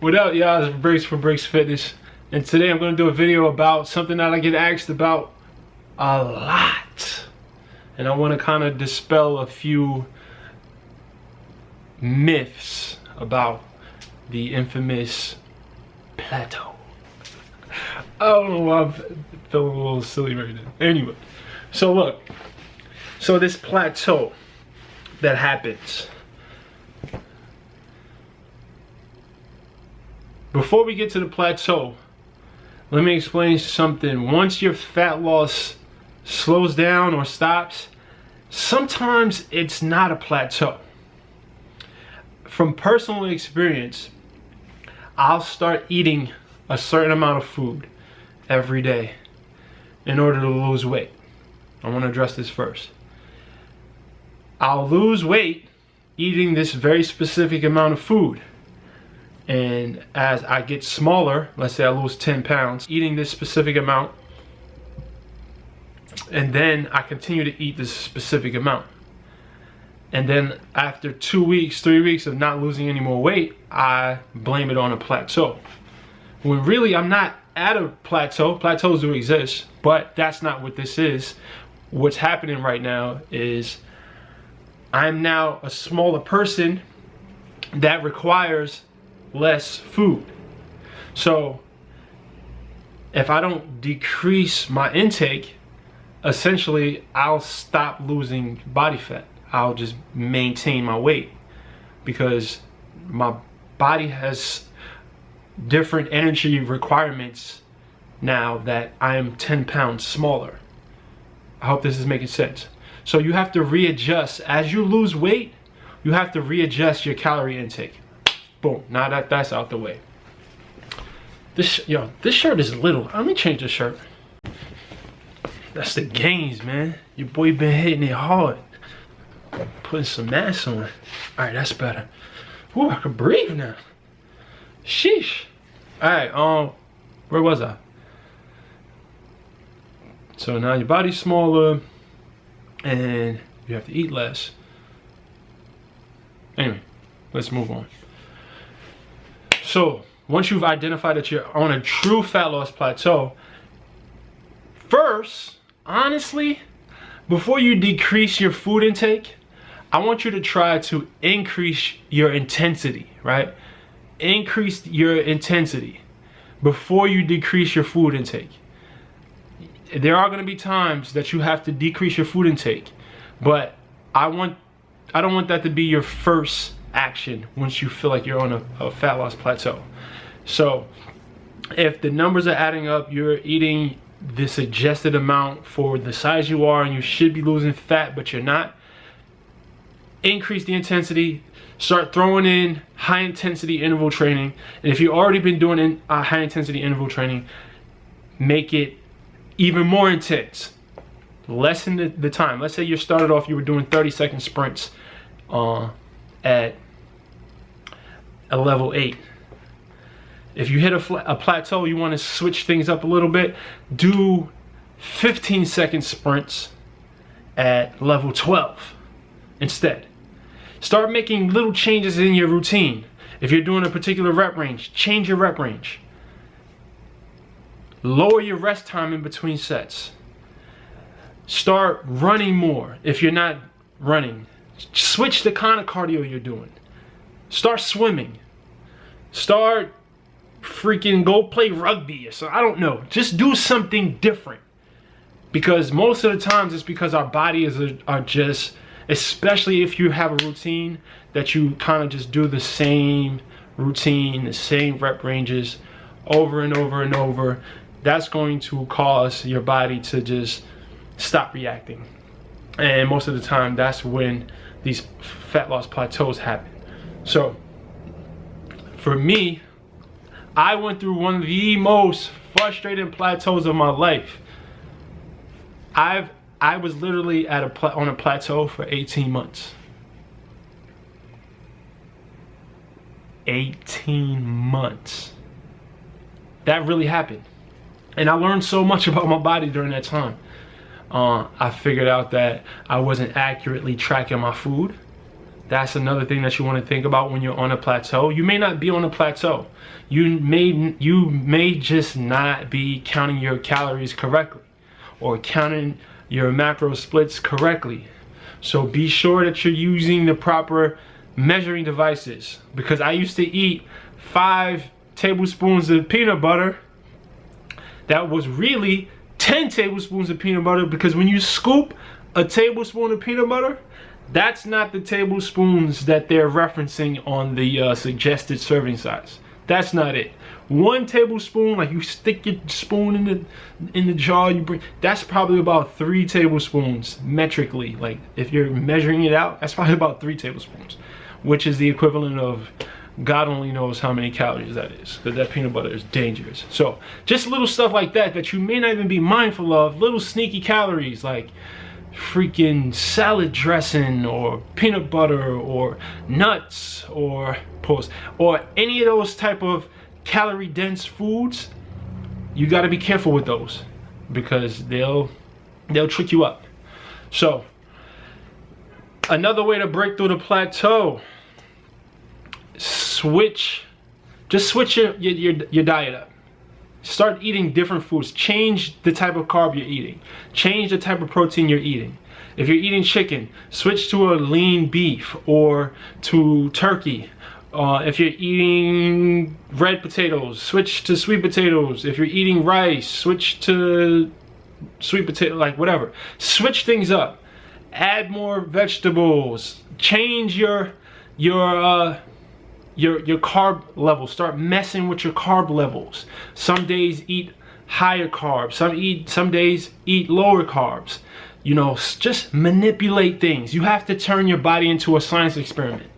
What up, y'all? It's Brix from Brix Fitness, and today I'm going to do a video about something that I get asked about a lot, and I want to kind of dispel a few myths about the infamous Plateau. I don't know why I'm feeling a little silly right now. Anyway, so look, so this plateau that happens. Before we get to the plateau, let me explain something. Once your fat loss slows down or stops, sometimes it's not a plateau. From personal experience, I'll start eating a certain amount of food every day in order to lose weight. I want to address this first. I'll lose weight eating this very specific amount of food. And as I get smaller, let's say I lose 10 pounds, eating this specific amount, and then I continue to eat this specific amount. And then after 2 weeks, 3 weeks of not losing any more weight, I blame it on a plateau. When really I'm not at a plateau. Plateaus do exist, but that's not what this is. What's happening right now is I'm now a smaller person that requires less food. So if I don't decrease my intake, essentially I'll stop losing body fat. I'll just maintain my weight because my body has different energy requirements now that I'm 10 pounds smaller. I hope this is making sense. So you have to readjust. As you lose weight, you have to readjust your calorie intake. Boom, now that's out the way. This shirt is little. Let me change the shirt. That's the gains, man. Your boy been hitting it hard. Putting some mass on. All right, that's better. Ooh, I can breathe now. Sheesh. All right, where was I? So now your body's smaller and you have to eat less. Anyway, let's move on. So once you've identified that you're on a true fat loss plateau, first, honestly, before you decrease your food intake, I want you to try to increase your intensity, right? Increase your intensity before you decrease your food intake. There are going to be times that you have to decrease your food intake, but I don't want that to be your first action once you feel like you're on a fat loss plateau. So if the numbers are adding up, you're eating the suggested amount for the size you are and you should be losing fat but you're not, increase the intensity. Start throwing in high intensity interval training, and if you've already been doing high intensity interval training, make it even more intense. Lessen the time. Let's say you started off, you were doing 30-second sprints at a level 8. If you hit a plateau, you want to switch things up a little bit, do 15-second sprints at level 12 instead. Start making little changes in your routine. If you're doing a particular rep range, change your rep range. Lower your rest time in between sets. Start running more if you're not running. Switch the kind of cardio you're doing. Start swimming. Start freaking go play rugby or so. I don't know. Just do something different. Because most of the times it's because our bodies are just, especially if you have a routine that you kind of just do the same routine, the same rep ranges over and over and over, that's going to cause your body to just stop reacting. And most of the time that's when these fat loss plateaus happen. So for me, I went through one of the most frustrating plateaus of my life. I was literally on a plateau for 18 months. 18 months. That really happened. And I learned so much about my body during that time. I figured out that I wasn't accurately tracking my food. That's another thing that you want to think about when you're on a plateau. You may not be on a plateau. You may just not be counting your calories correctly or counting your macro splits correctly. So be sure that you're using the proper measuring devices, because I used to eat 5 tablespoons of peanut butter. That was really 10 tablespoons of peanut butter, because when you scoop a tablespoon of peanut butter, that's not the tablespoons that they're referencing on the suggested serving size. That's not it. 1 tablespoon, like you stick your spoon in the jar, you bring, that's probably about 3 tablespoons metrically. Like if you're measuring it out, that's probably about 3 tablespoons, which is the equivalent of God only knows how many calories that is, because that peanut butter is dangerous. So just little stuff like that that you may not even be mindful of, little sneaky calories like freaking salad dressing or peanut butter or nuts or any of those type of calorie dense foods. You got to be careful with those, because they'll trick you up. So another way to break through the plateau, just switch your diet up. Start eating different foods. Change the type of carb you're eating. Change the type of protein you're eating. If you're eating chicken, switch to a lean beef or to turkey. If you're eating red potatoes, switch to sweet potatoes. If you're eating rice, switch to sweet potato, like whatever. Switch things up. Add more vegetables. Change your carb levels. Start messing with your carb levels. Some days eat higher carbs. Some days eat lower carbs. You know, just manipulate things. You have to turn your body into a science experiment.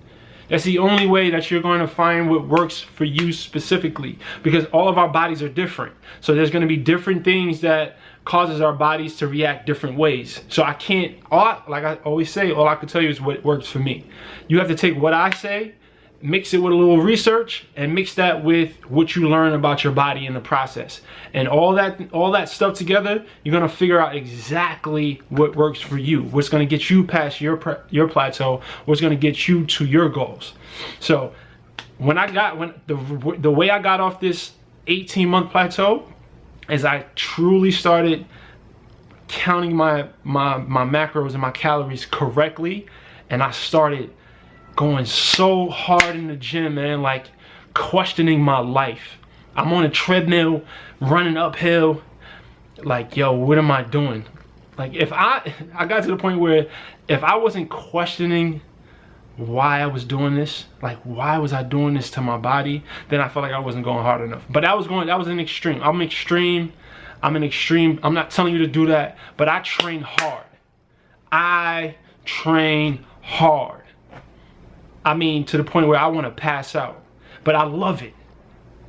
That's the only way that you're going to find what works for you specifically, because all of our bodies are different. So there's going to be different things that causes our bodies to react different ways. So I can't, like I always say, all I can tell you is what works for me. You have to take what I say, mix it with a little research, and mix that with what you learn about your body in the process. And all that stuff together, you're gonna figure out exactly what works for you, what's gonna get you past your plateau, what's gonna get you to your goals. So the way I got off this 18-month plateau is I truly started counting my macros and my calories correctly, and I started going so hard in the gym, man, like questioning my life. I'm on a treadmill, running uphill, like, yo, what am I doing? Like, if I got to the point where if I wasn't questioning why I was doing this, like why was I doing this to my body, then I felt like I wasn't going hard enough. But that was an extreme. I'm an extreme. I'm not telling you to do that, but I train hard. I train hard. I mean, to the point where I want to pass out. But I love it.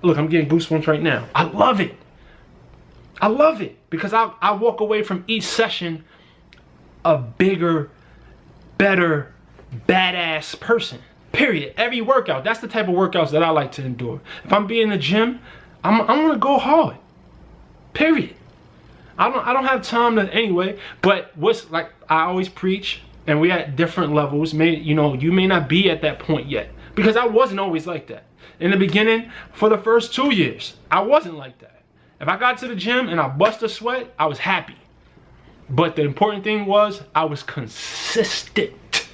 Look, I'm getting goosebumps right now. I love it. I love it. Because I walk away from each session a bigger, better, badass person. Period. Every workout. That's the type of workouts that I like to endure. If I'm being in the gym, I'm gonna go hard. Period. I don't have time to anyway. But what's, like I always preach, and we're at different levels. You may not be at that point yet, because I wasn't always like that. In the beginning, for the first 2 years, I wasn't like that. If I got to the gym and I bust a sweat, I was happy. But the important thing was I was consistent.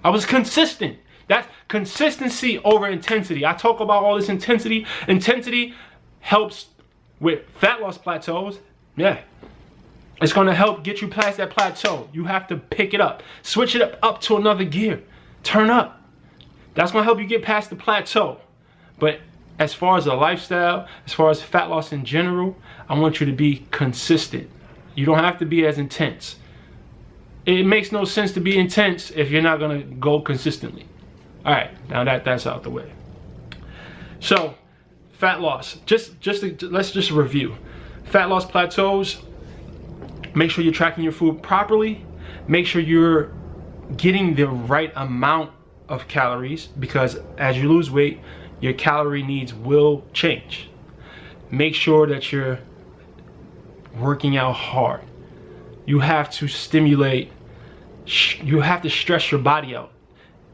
I was consistent. That's consistency over intensity. I talk about all this intensity. Intensity helps with fat loss plateaus. Yeah. It's going to help get you past that plateau. You have to pick it up. Switch it up to another gear. Turn up. That's going to help you get past the plateau. But as far as a lifestyle, as far as fat loss in general, I want you to be consistent. You don't have to be as intense. It makes no sense to be intense if you're not going to go consistently. All right, now that's out the way. So, fat loss. Let's just review. Fat loss plateaus. Make sure you're tracking your food properly. Make sure you're getting the right amount of calories, because as you lose weight, your calorie needs will change. Make sure that you're working out hard. You have to stimulate, you have to stress your body out.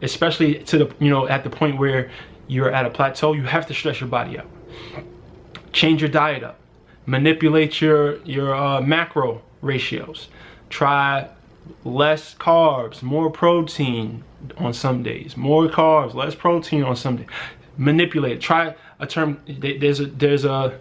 especially to the, at the point where you're at a plateau, you have to stress your body out. Change your diet up. Manipulate your macro ratios. Try less carbs, more protein on some days. More carbs, less protein on some days. Manipulate. Try a term. There's a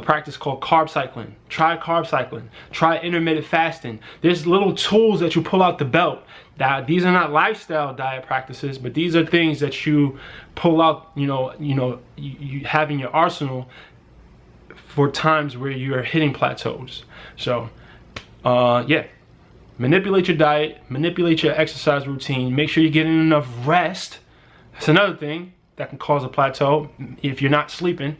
practice called carb cycling. Try carb cycling. Try intermittent fasting. There's little tools that you pull out the belt. Now, these are not lifestyle diet practices, but these are things that you pull out. You have in your arsenal for times where you're hitting plateaus. So, yeah. Manipulate your diet, manipulate your exercise routine, make sure you're getting enough rest. That's another thing that can cause a plateau if you're not sleeping.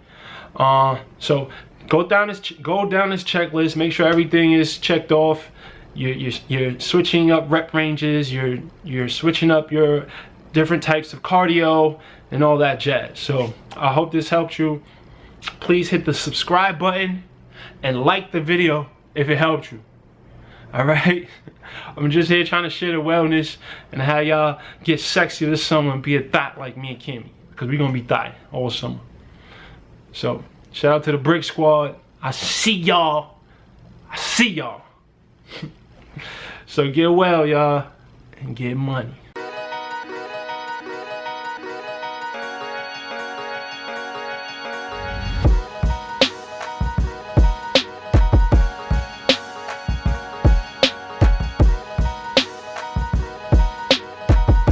So go down this checklist, make sure everything is checked off. You're switching up rep ranges, you're switching up your different types of cardio and all that jazz. So I hope this helped you. Please hit the subscribe button and like the video if it helped you. Alright, I'm just here trying to share the wellness and how y'all get sexy this summer and be a thot like me and Kimmy, because we're gonna be thot all summer. So shout out to the Brix squad. I see y'all. So get well, y'all, and get money.